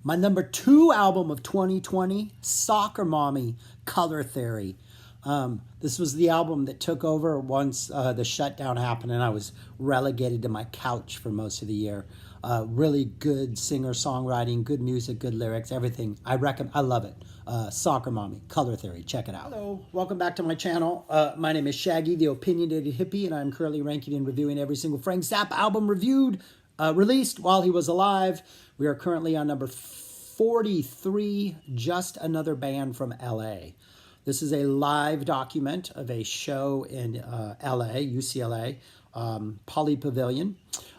My number two album of 2020, Soccer Mommy, Color Theory. This was the album that took over once the shutdown happened and I was relegated to my couch for most of the year. Really good singer-songwriting, good music, good lyrics, everything. I love it. Soccer Mommy, Color Theory. Check it out. Hello, welcome back to my channel. My name is Shaggy, the opinionated hippie, and I'm currently ranking and reviewing every single Frank Zappa album released while he was alive. We are currently on number 43, Just Another Band from LA. This is a live document of a show in LA, UCLA, Poly Pavilion.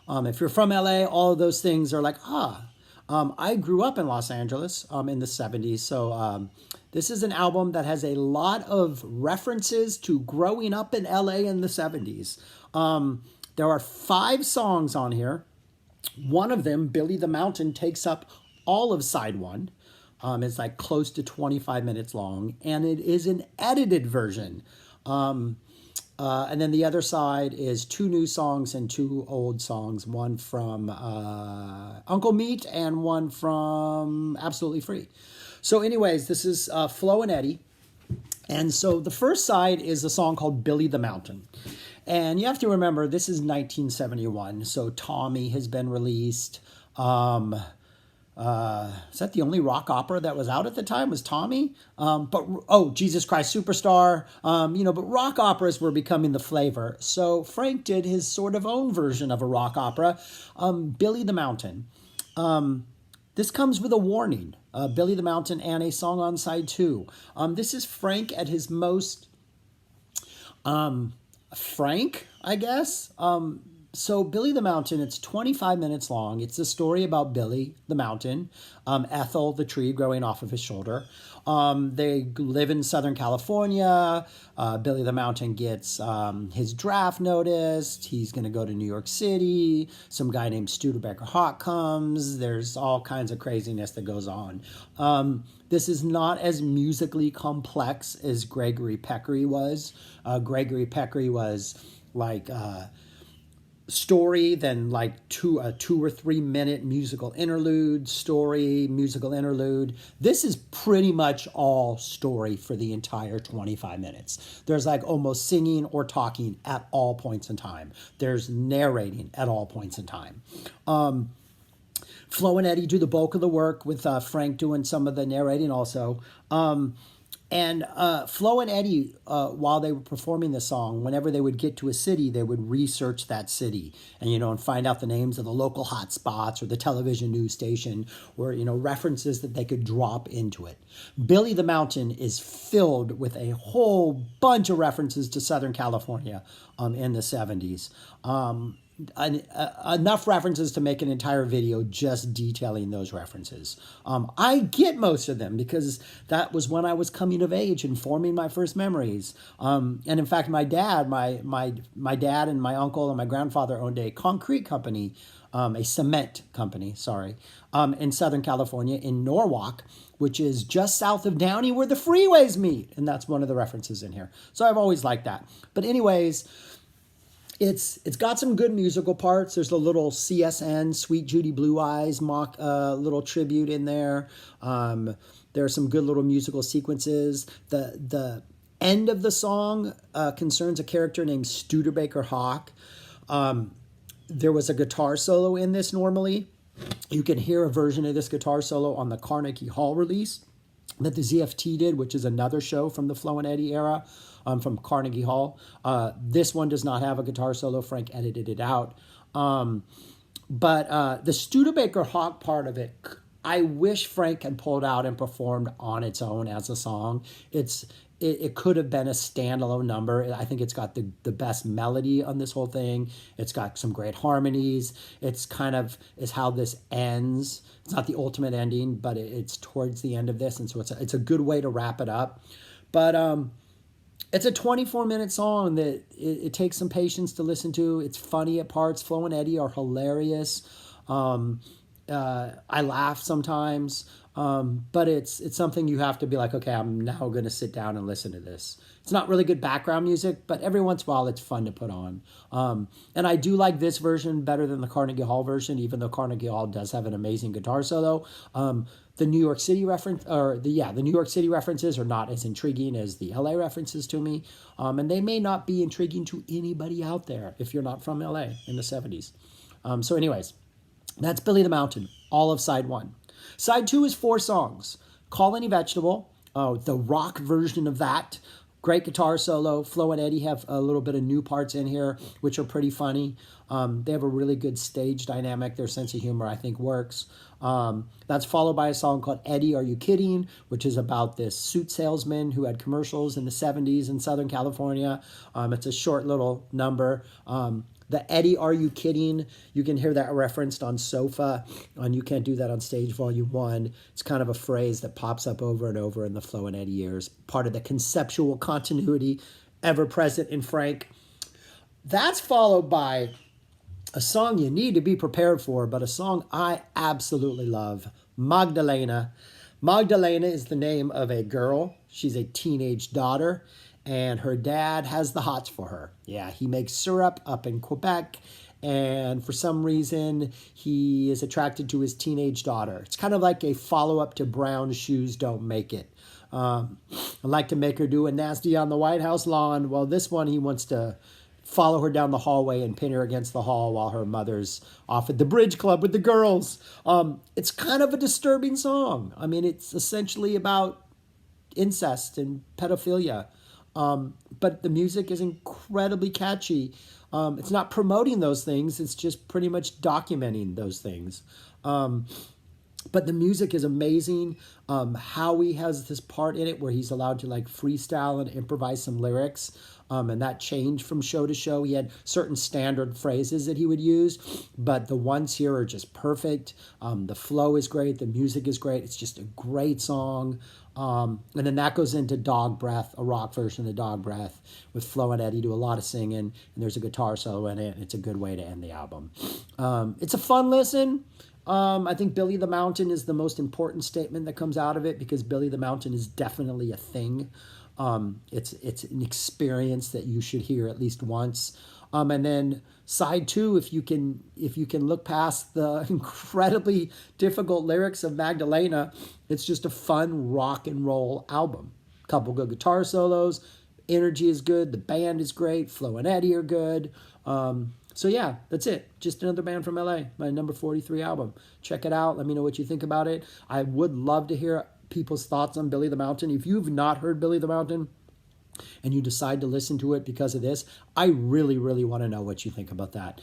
If you're from LA, all of those things are like, I grew up in Los Angeles in the 70s, so this is an album that has a lot of references to growing up in LA in the 70s. There are 5 songs on here. One of them, Billy the Mountain, takes up all of side one. It's like close to 25 minutes long, and it is an edited version. And then the other side is 2 new songs and 2 old songs, one from Uncle Meat and one from Absolutely Free. So anyways, this is Flo and Eddie. And so the first side is a song called Billy the Mountain. And you have to remember, this is 1971, so Tommy has been released. Is that the only rock opera that was out at the time, was Tommy? Jesus Christ Superstar. But rock operas were becoming the flavor. So Frank did his sort of own version of a rock opera, Billy the Mountain. This comes with a warning, Billy the Mountain and a song on side 2. This is Frank at his most frank, I guess. So Billy the Mountain, it's 25 minutes long. It's a story about Billy the Mountain, Ethel, the tree growing off of his shoulder. They live in Southern California. Billy the Mountain gets his draft noticed. He's going to go to New York City. Some guy named Studebaker Hawk comes. There's all kinds of craziness that goes on. This is not as musically complex as Gregory Peccary was. Gregory Peccary was like story, then like a 2 or 3 minute musical interlude, story, musical interlude. This is pretty much all story for the entire 25 minutes. There's like almost singing or talking at all points in time. There's narrating at all points in time. Flo and Eddie do the bulk of the work, with Frank doing some of the narrating also. And Flo and Eddie, while they were performing the song, whenever they would get to a city, they would research that city and find out the names of the local hot spots or the television news station, or, references that they could drop into it. Billy the Mountain is filled with a whole bunch of references to Southern California in the 70s. Enough references to make an entire video just detailing those references. I get most of them because that was when I was coming of age and forming my first memories. And in fact, my dad and my uncle and my grandfather owned a concrete company, a cement company, in Southern California, in Norwalk, which is just south of Downey where the freeways meet. And that's one of the references in here. So I've always liked that. But anyways, It's got some good musical parts. There's a little CSN, Sweet Judy Blue Eyes mock little tribute in there. There are some good little musical sequences. The end of the song concerns a character named Studebaker Hawk. There was a guitar solo in this normally. You can hear a version of this guitar solo on the Carnegie Hall release that the ZFT did, which is another show from the Flo and Eddie era, from Carnegie Hall. This one does not have a guitar solo. Frank edited it out. But the Studebaker Hawk part of it, I wish Frank had pulled out and performed on its own as a song. It could have been a standalone number. I think it's got the best melody on this whole thing. It's got some great harmonies. It's kind of is how this ends. It's not the ultimate ending, but it's towards the end of this, and so it's a good way to wrap it up. But it's a 24-minute song that it takes some patience to listen to. It's funny at parts. Flo and Eddie are hilarious. I laugh sometimes, but it's something you have to be like, okay, I'm now going to sit down and listen to this. It's not really good background music, but every once in a while it's fun to put on. And I do like this version better than the Carnegie Hall version, even though Carnegie Hall does have an amazing guitar solo. The New York City reference, or the New York City references are not as intriguing as the LA references to me, and they may not be intriguing to anybody out there if you're not from LA in the '70s. So, anyways. That's Billy the Mountain, all of side one. Side two is 4 songs. Call Any Vegetable, the rock version of that. Great guitar solo. Flo and Eddie have a little bit of new parts in here, which are pretty funny. They have a really good stage dynamic. Their sense of humor, I think, works. That's followed by a song called Eddie, Are You Kidding?, which is about this suit salesman who had commercials in the '70s in Southern California. It's a short little number. The Eddie, Are You Kidding? You can hear that referenced on Sofa, and You Can't Do That on Stage Volume 1. It's kind of a phrase that pops up over and over in the Flo and Eddie years, part of the conceptual continuity ever present in Frank. That's followed by a song you need to be prepared for, but a song I absolutely love, Magdalena. Magdalena is the name of a girl. She's a teenage daughter, and her dad has the hots for her. Yeah, he makes syrup up in Quebec, and for some reason, he is attracted to his teenage daughter. It's kind of like a follow-up to Brown Shoes Don't Make It. I like to make her do a nasty on the White House lawn. Well, this one, he wants to follow her down the hallway and pin her against the hall while her mother's off at the bridge club with the girls. It's kind of a disturbing song. I mean, it's essentially about incest and pedophilia. But the music is incredibly catchy. It's not promoting those things. It's just pretty much documenting those things. But the music is amazing. Howie has this part in it where he's allowed to like freestyle and improvise some lyrics. And that changed from show to show. He had certain standard phrases that he would use, but the ones here are just perfect. The flow is great. The music is great. It's just a great song. And then that goes into Dog Breath, a rock version of Dog Breath, with Flo and Eddie do a lot of singing, and there's a guitar solo in it, and it's a good way to end the album. It's a fun listen. I think Billy the Mountain is the most important statement that comes out of it, because Billy the Mountain is definitely a thing. It's an experience that you should hear at least once. And then side two, if you can look past the incredibly difficult lyrics of Magdalena, it's just a fun rock and roll album. Couple good guitar solos, energy is good, the band is great, Flo and Eddie are good. So yeah, that's it. Just Another Band from LA, my number 43 album. Check it out. Let me know what you think about it. I would love to hear people's thoughts on Billy the Mountain. If you've not heard Billy the Mountain and you decide to listen to it because of this, I really, really want to know what you think about that.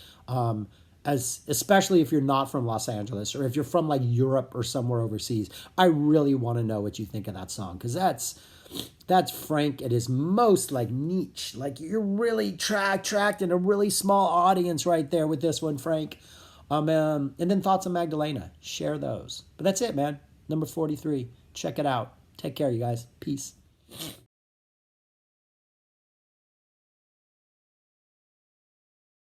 Especially if you're not from Los Angeles, or if you're from like Europe or somewhere overseas, I really want to know what you think of that song, because that's Frank at his most like niche. Like you're really tracked in a really small audience right there with this one, Frank. And then thoughts on Magdalena. Share those. But that's it, man. Number 43. Check it out. Take care, you guys. Peace.